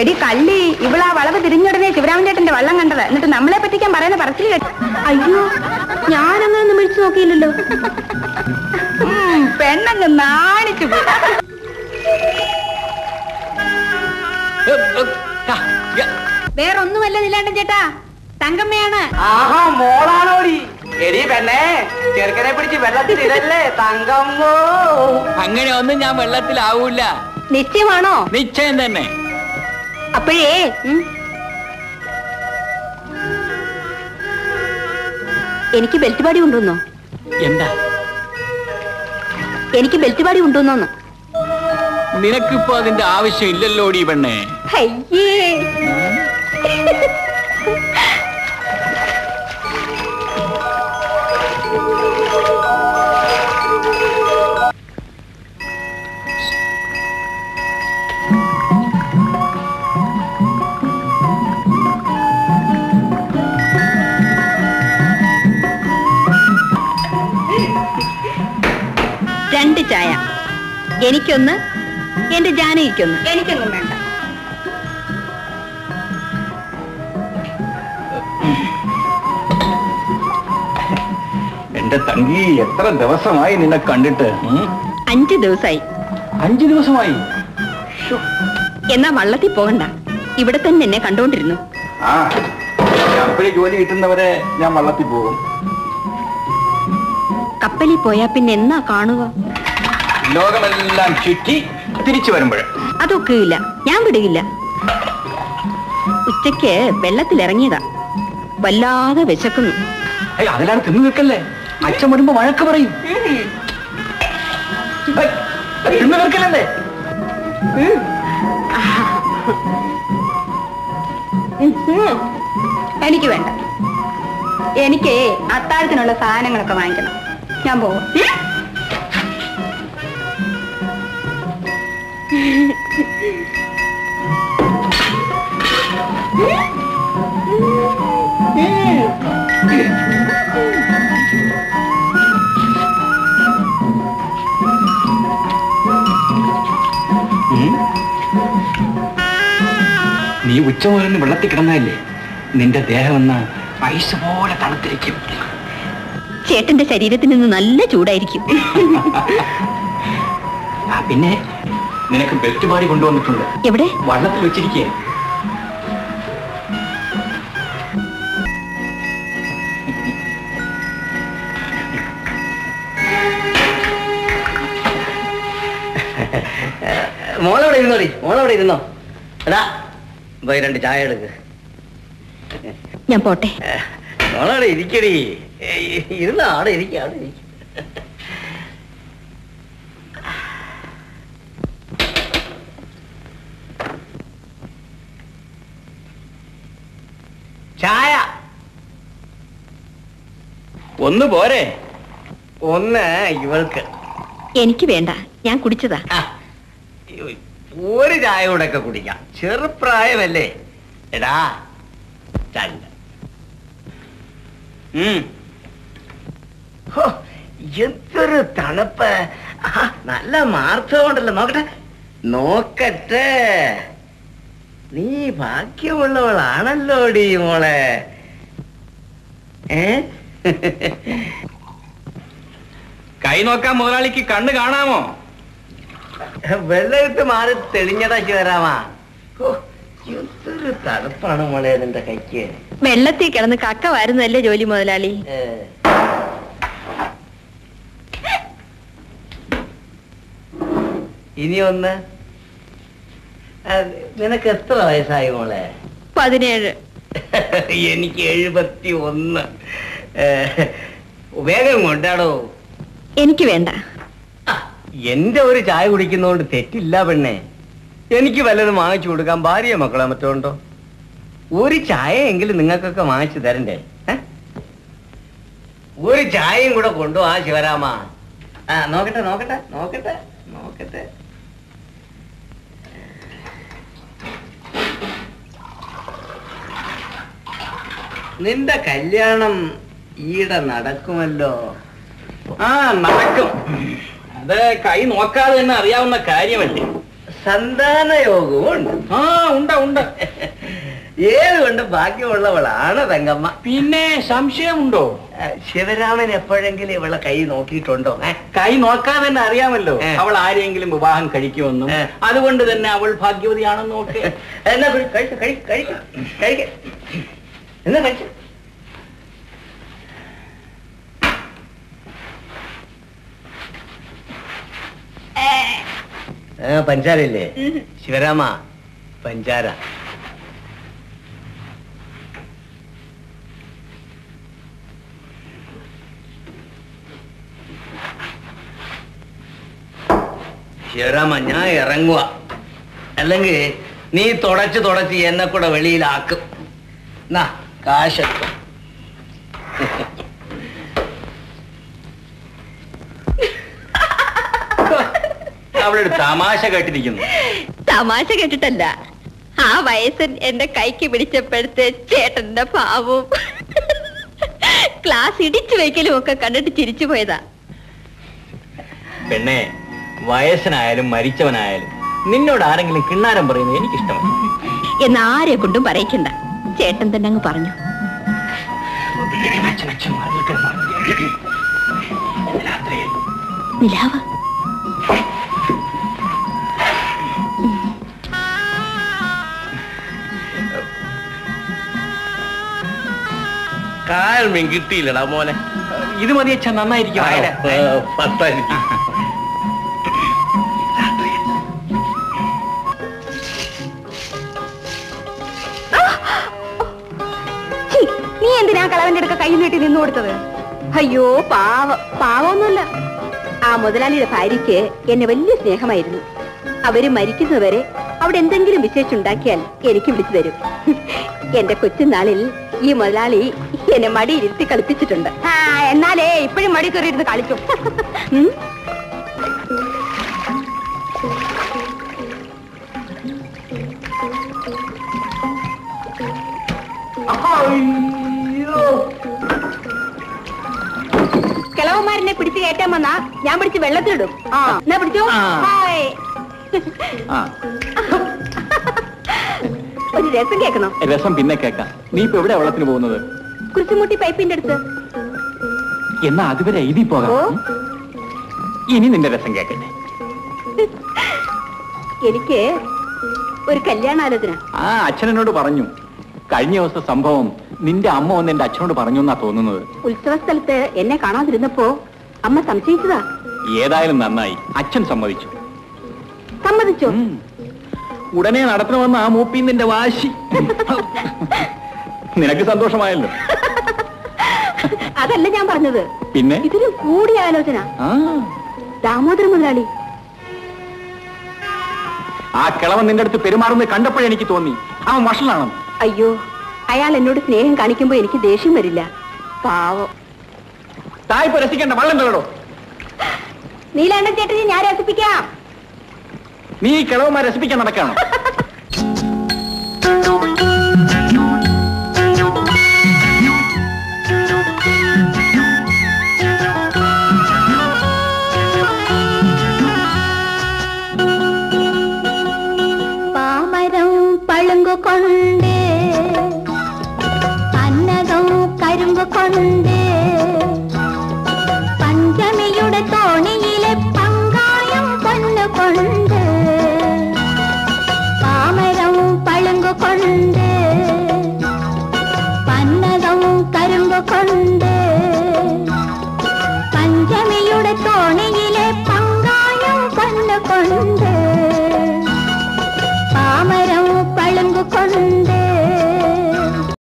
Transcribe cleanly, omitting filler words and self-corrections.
എടി കള്ളി, ഇവളാ വളവ് തിരിഞ്ഞുടനെ ശിവരാമൻ ചേട്ടന്റെ വള്ളം കണ്ടത്. എന്നിട്ട് നമ്മളെ പറ്റിക്കാൻ പറയുന്ന പറച്ചിൽ കേട്ടു. അയ്യോ, ഞാനങ്ങനൊന്നും വിളിച്ചു നോക്കിയില്ലല്ലോ. പെണ്ണങ്ങ് നാണിച്ചു. വേറൊന്നുമല്ല നിലാണ്ടൻ ചേട്ടാ, തങ്കമ്മയാണ്. ആഹാ, മോളാണോടി? എടി പെണ്ണേ, ചെറുക്കനെ പിടിച്ച് വെള്ളത്തിലിടല്ലേ തങ്കമ്മോ. അങ്ങനെ ഒന്നും ഞാൻ വെള്ളത്തിലാവൂല. നിശ്ചയമാണോ? നിശ്ചയം തന്നെ. അപ്പോഴേ എനിക്ക് ബെൽറ്റ് പാടി കൊണ്ടുവന്നോ? എന്താ? എനിക്ക് ബെൽറ്റ് പാടി കൊണ്ടുവന്നോന്ന്. നിനക്കിപ്പോ അതിന്റെ ആവശ്യം ഇല്ലല്ലോടി പെണ്ണേ. അയ്യേ, രണ്ട് ചായ. എനിക്കൊന്ന്, എന്റെ ജാനകിക്കൊന്ന്. എനിക്കൊന്നും വേണ്ട. എന്റെ തങ്കി, എത്ര ദിവസമായി നിന്നെ കണ്ടിട്ട്? 5 ദിവസമായി. 5 ദിവസമായി? എന്നാ വള്ളത്തിൽ പോകണ്ട, ഇവിടെ തന്നെ എന്നെ കണ്ടോണ്ടിരുന്നു. ആ, കപ്പലിൽ ജോലി കിട്ടുന്നവരെ ഞാൻ വള്ളത്തിൽ പോകും. കപ്പലിൽ പോയാ പിന്നെ എന്നാ കാണുക? ലോകമെല്ലാം ചുറ്റി തിരിച്ചു വരുമ്പോഴേ. അതൊക്കെ ഇല്ല, ഞാൻ വിടുകില്ല. ഉച്ചയ്ക്ക് വെള്ളത്തിലിറങ്ങിയതാ, വല്ലാതെ വിശക്കുന്നു. അതിലാണ് തിന്നു നിൽക്കല്ലേ, അച്ഛൻ വരുമ്പോ വഴക്ക് പറയും. തിന്നു നിൽക്കല്ലേ. എനിക്ക് വേണ്ട. എനിക്ക് അത്താഴത്തിനുള്ള സാധനങ്ങളൊക്കെ വാങ്ങിക്കണം. ഞാൻ പോവാം. നീ ഉച്ചമുതലിന് വെള്ളത്തിൽ കിടന്നതല്ലേ, നിന്റെ ദേഹം എന്ന ഐസ് പോലെ തണുത്തിരിക്കും. ചേട്ടന്റെ ശരീരത്തിന് നിന്ന് നല്ല ചൂടായിരിക്കും. പിന്നെ നിനക്ക് ബെൽറ്റ് പാടി കൊണ്ടുവന്നിട്ടുണ്ട്. എവിടെ? വള്ളത്തിൽ വെച്ചിരിക്കേ. മോളവിടെ ഇരുന്നോടി, മോളവിടെ ഇരുന്നോ. എടാ, പോയി 2 ചായ എടുക്ക്. ഞാൻ പോട്ടെ. മോളവിടെ ഇരിക്കടി. ഇരുന്ന അവിടെ ഇരിക്ക, അവിടെ ഇരിക്ക. ചായ ഒന്ന് പോരെ? ഒന്ന് ഇവൾക്ക്. എനിക്ക് വേണ്ട, ഞാൻ കുടിച്ചതാ. ഒരു ചായ കൂടെ ഒക്കെ കുടിക്കാം, ചെറുപ്രായമല്ലേ. എടാ, 2. എന്തൊരു തണുപ്പ്. നല്ല മാർത്തമുണ്ടല്ലോ. നോക്കട്ടെ നോക്കട്ടെ. നീ ഭാഗ്യമുള്ളവളാണല്ലോടി മോളെ. കൈ നോക്കാൻ മുതലാളിക്ക് കണ്ണ് കാണാമോ? വെള്ളമിട്ട് മാറി തെളിഞ്ഞതാക്കി വരാമാ. എന്തൊരു തണുപ്പാണ് മോളെ നിന്റെ കൈക്ക്. വെള്ളത്തിൽ കിടന്ന് കക്ക വരുന്നതല്ലേ ജോലി മുതലാളി. ഇനി ഒന്ന്. നിനക്ക് എത്ര വയസ്സായി മോളെ? 17. എനിക്ക് 71. വേഗം കൊണ്ടാടോ. എനിക്ക് വേണ്ട. എന്റെ ഒരു ചായ കുടിക്കുന്നോണ്ട് തെറ്റില്ല പെണ്ണെ. എനിക്ക് വല്ലതും വാങ്ങിച്ചു കൊടുക്കാൻ ഭാര്യ മക്കളെ മറ്റോ ഉണ്ടോ? ഒരു ചായ എങ്കിലും നിങ്ങൾക്കൊക്കെ വാങ്ങിച്ചു തരണ്ടേ? ഒരു ചായയും കൂടെ കൊണ്ടുപോവാ ശിവരാമ. നോക്കട്ടെ നോക്കട്ടെ നോക്കട്ടെ നോക്കട്ടെ. നിന്റെ കല്യാണം ഈടെ നടക്കുമല്ലോ. നടക്കും. അത് കൈ നോക്കാതെ തന്നെ അറിയാവുന്ന കാര്യമല്ലേ. സന്താന യോഗവും ഉണ്ട്. ഉണ്ട് ഏതുകൊണ്ട് ഭാഗ്യമുള്ളവളാണ് തങ്കമ്മ. പിന്നെ സംശയമുണ്ടോ? ശിവരാമൻ എപ്പോഴെങ്കിലും ഇവളെ കൈ നോക്കിയിട്ടുണ്ടോ? കൈ നോക്കാതെ തന്നെ അറിയാമല്ലോ അവൾ ആരെങ്കിലും വിവാഹം കഴിക്കുമെന്നും. അതുകൊണ്ട് തന്നെ അവൾ ഭാഗ്യവതിയാണെന്നും ഒക്കെ. എന്നാ എന്നാ കഴിച്ചു. പഞ്ചാരയില്ലേ ശിവരാമ? പഞ്ചാര. ശിവരാമ, ഞാൻ ഇറങ്ങുക. അല്ലെങ്കിൽ നീ തുടച്ച് എന്നെ കൂടെ വെളിയിലാക്കും. എന്നാ കാശെത്തും. അവളൊരു തമാശ കേട്ടിരിക്കുന്നു. തമാശ കേട്ടിട്ടല്ല, ആ വയസ്സൻ എന്റെ കൈക്ക് പിടിച്ചപ്പോഴത്തെ ചേട്ടന്റെ ഭാവവും ക്ലാസ് ഇടിച്ചു വയ്ക്കലും ഒക്കെ കണ്ടിട്ട് ചിരിച്ചു പോയതാ. പെണ്ണെ, വയസ്സനായാലും മരിച്ചവനായാലും നിന്നോട് ആരെങ്കിലും കിണ്ണാരം പറയുന്നത് എനിക്കിഷ്ടമാണ്. എന്നാരെ കൊണ്ടും പറയിക്കണ്ട, ചേട്ടൻ തന്നെ അങ്ങ് പറഞ്ഞു. നിലാവ് കാൽ മീൻ കിട്ടിയില്ലടാ മോനെ. ഇത് മതി അച്ഛൻ, നന്നായിരിക്കും. നീ എന്തിനാ കളവന്റെ അടുക്ക കൈ നീട്ടി നിന്നു കൊടുത്തത്? അയ്യോ പാവമൊന്നുമല്ല. ആ മുതലാളിയുടെ ഭാര്യയ്ക്ക് എന്നെ വലിയ സ്നേഹമായിരുന്നു. അവര് മരിക്കുന്നവരെ അവിടെ എന്തെങ്കിലും വിശേഷം ഉണ്ടാക്കിയാൽ എനിക്ക് വിളിച്ചു തരും. എന്റെ കൊച്ചുനാളിൽ ഈ മുതലാളി എന്നെ മടിയിരുത്തി കളിപ്പിച്ചിട്ടുണ്ട്. എന്നാലേ ഇപ്പോഴും മടി കയറിയിരുന്ന് കളിക്കും. കിളവന്മാരെന്നെ പിടിച്ച് കയറ്റാൻ വന്നാ ഞാൻ പിടിച്ച് വെള്ളത്തിലിടും. എന്നാ പിടിച്ചോ. ഒരു രസം കേൾക്കണം. രസം പിന്നെ കേൾക്കാം. നീ ഇപ്പൊ എവിടെ വെള്ളത്തിന് പോകുന്നത്? കുരിശുമുട്ടി പൈപ്പിന്റെ അടുത്ത്. എന്നാ അതുവരെ എഴുതി പോകാം. ഇനി നിന്റെ രസം കേൾക്കട്ടെ. എനിക്ക് ഒരു കല്യാണാലോചന. അച്ഛനോട് പറഞ്ഞു. കഴിഞ്ഞ ദിവസത്തെ സംഭവം നിന്റെ അമ്മ വന്ന് എന്റെ അച്ഛനോട് പറഞ്ഞു എന്നാ തോന്നുന്നത്. ഉത്സവ സ്ഥലത്ത് എന്നെ കാണാതിരുന്നപ്പോ അമ്മ സംശയിച്ചതാ. ഏതായാലും നന്നായി, അച്ഛൻ സമ്മതിച്ചു. സമ്മതിച്ചോ? ഉടനെ നടത്തണമെന്ന് ആ മൂപ്പി നിന്റെ വാശി. നിനക്ക് സന്തോഷമായല്ലോ. അതല്ല ഞാൻ പറഞ്ഞത്. പിന്നെ ഇതിന് കൂടിയ ആലോചന. ദാമോദര മുതലാളി. ആ കിളവൻ നിന്റെ അടുത്ത് പെരുമാറുന്നത് കണ്ടപ്പോഴെനിക്ക് തോന്നി അവൻ വഷളാണ്. അയ്യോ, അയാൾ എന്നോട് സ്നേഹം കാണിക്കുമ്പോ എനിക്ക് ദേഷ്യം വരില്ല. പാവം. തായ്പ രസിക്കേണ്ട, വള്ളം തള്ളടോ. നീലാണ്ടൻ ചേട്ടനെ ഞാൻ രസിപ്പിക്കാം. നീ കിളവന്മാരെ രസിപ്പിക്കാൻ നടക്കാണോ? പാമരം പളുങ്കു കൊണ്ട് അന്നകം കരിമ്പ് കൊണ്ട് പഞ്ചമിയുടെ തോണിയിലെ പങ്കായം പൊന്നുകൊണ്ട് പാമരം പളുങ്കു കൊണ്ട് പന്നകം കരിമ്പ് കൊണ്ട് പഞ്ചമിയുടെ തോണിയിലെ പങ്കായം പൊന്നുകൊണ്ട്